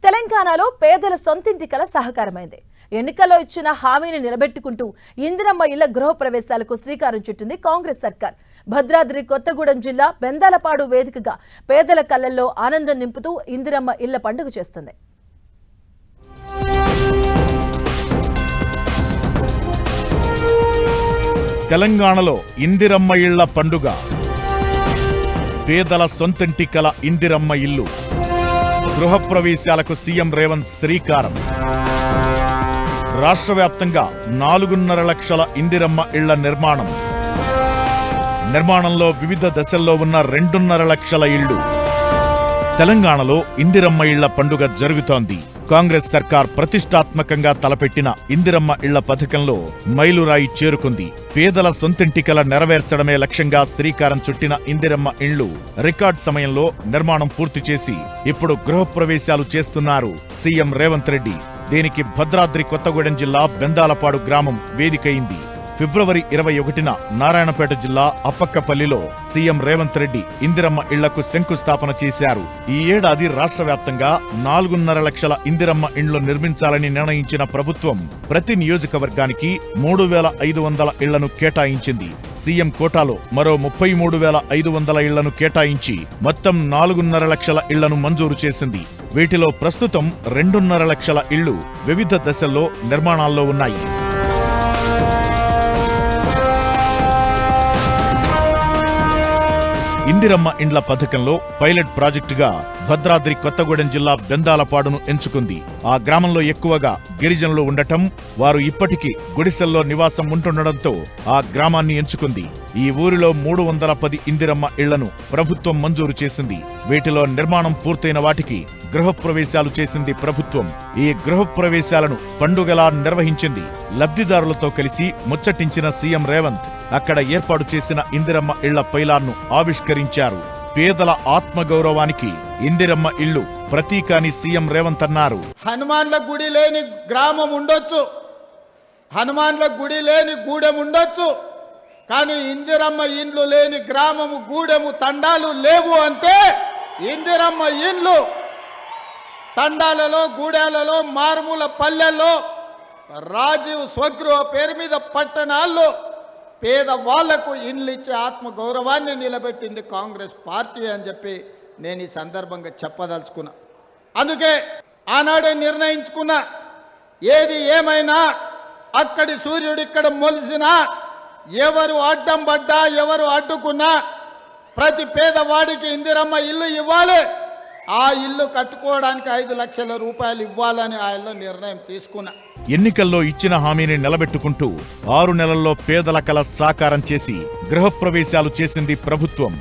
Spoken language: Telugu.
తెలంగాణలో పేదల సొంతింటి కల సహకారమైంది. ఎన్నికల్లో ఇచ్చిన హామీని నిలబెట్టుకుంటూ ఇందిరమ్మ ఇళ్ల గృహ ప్రవేశాలకు శ్రీకారం చుట్టింది కాంగ్రెస్ సర్కార్. భద్రాద్రి కొత్తగూడెం జిల్లా బెందాలపాడు వేదికగా పేదల కళ్లల్లో ఆనందం నింపుతూ ఇందిరమ్మ ఇళ్ల పండుగ చేస్తుంది. తెలంగాణలో ఇందిరమ్మ ఇళ్ల పండుగ. పేదల సొంతింటి కల ఇందిరమ్మ ఇల్లు గృహప్రవేశాలకు సీఎం రేవంత్ శ్రీకారం. రాష్ట్ర వ్యాప్తంగా 4.5 లక్షల ఇందిరమ్మ ఇళ్ల నిర్మాణంలో వివిధ దశల్లో ఉన్న 2.5 లక్షల ఇళ్లు. తెలంగాణలో ఇందిరమ్మ ఇళ్ల పండుగ జరుగుతోంది. కాంగ్రెస్ సర్కార్ ప్రతిష్టాత్మకంగా తలపెట్టిన ఇందిరమ్మ ఇళ్ల పథకంలో మైలురాయి చేరుకుంది. పేదల సొంతింటి కల నెరవేర్చడమే లక్ష్యంగా శ్రీకారం చుట్టిన ఇందిరమ్మ ఇళ్లు రికార్డ్ సమయంలో నిర్మాణం పూర్తి చేసి ఇప్పుడు గృహప్రవేశాలు చేస్తున్నారు సీఎం రేవంత్ రెడ్డి. దీనికి భద్రాద్రి కొత్తగూడెం జిల్లా బెందాలపాడు గ్రామం వేదికైంది. ఫిబ్రవరి 21న నారాయణపేట జిల్లా అప్పక్కపల్లిలో సీఎం రేవంత్ రెడ్డి ఇందిరమ్మ ఇళ్లకు శంకుస్థాపన చేశారు. ఈ ఏడాది రాష్ట్ర వ్యాప్తంగా 4.5 లక్షల ఇందిరమ్మ ఇండ్లు నిర్మించాలని నిర్ణయించిన ప్రభుత్వం ప్రతి నియోజకవర్గానికి 3,500 ఇళ్లను కేటాయించింది. సీఎం కోటాలో మరో 33,500 ఇళ్లను కేటాయించి మొత్తం 4.5 లక్షల ఇళ్లను మంజూరు చేసింది. వీటిలో ప్రస్తుతం 2.5 లక్షల ఇళ్లు వివిధ దశల్లో నిర్మాణాల్లో ఉన్నాయి. ఇందిరమ్మ ఇండ్ల పథకంలో పైలట్ ప్రాజెక్టుగా భద్రాద్రి కొత్తగూడెం జిల్లా బెందాలపాడును ఎంచుకుంది. ఆ గ్రామంలో ఎక్కువగా గిరిజనులు ఉండటం, వారు ఇప్పటికీ గుడిసెల్లో నివాసం ఉంటుండటంతో ఆ గ్రామాన్ని ఎంచుకుంది. ఈ ఊరిలో 310 ఇందిరమ్మ ఇళ్లను ప్రభుత్వం మంజూరు చేసింది. వీటిలో నిర్మాణం పూర్తయిన వాటికి గృహప్రవేశాలు చేసింది ప్రభుత్వం. ఈ గృహప్రవేశాలను పండుగలా నిర్వహించింది. లబ్ధిదారులతో కలిసి ముచ్చటించిన సీఎం రేవంత్ అక్కడ ఏర్పాటు చేసిన ఇందిరమ్మ ఇళ్ల పైలాన్ను ఆవిష్కరించారు. పేదల ఆత్మగౌరవానికి ఇందిరమ్మ ఇళ్లు ప్రతీక అని సీఎం రేవంత్ అన్నారు. హనుమాన్ల గుడి లేని గ్రామం ఉండొచ్చు, హనుమాన్ల గుడి లేని గూడెం ఉండొచ్చు, కానీ ఇందిరమ్మ ఇండ్లు లేని గ్రామము, గూడెము, తండాలు లేవు అంటే ఇందిరమ్మ ఇండ్లు తండాలలో, గూడాలలో, మారుమూల పల్లెల్లో, రాజీవ్ స్వగృహ పేరు మీద పట్టణాల్లో పేదవాళ్లకు ఇండ్లు ఇచ్చే ఆత్మగౌరవాన్ని నిలబెట్టింది కాంగ్రెస్ పార్టీ అని చెప్పి నేను ఈ సందర్భంగా చెప్పదలుచుకున్నా. అందుకే ఆనాడే నిర్ణయించుకున్నా, ఏది ఏమైనా అక్కడి సూర్యుడు ఇక్కడ మొలిసినా, ఎవరు అడ్డం పడ్డా, ఎవరు అడ్డుకున్నా ప్రతి పేదవాడికి ఇందిరమ్మ ఇల్లు ఇవ్వాలి. ఆ ఇల్లు కట్టుకోవడానికి 5 లక్షల రూపాయలు ఇవ్వాలని ఆయన నిర్ణయం తీసుకున్నా. ఎన్నికల్లో ఇచ్చిన హామీని నిలబెట్టుకుంటూ 6 నెలల్లో పేదల కల సాకారం చేసి గృహప్రవేశాలు చేసింది ప్రభుత్వం.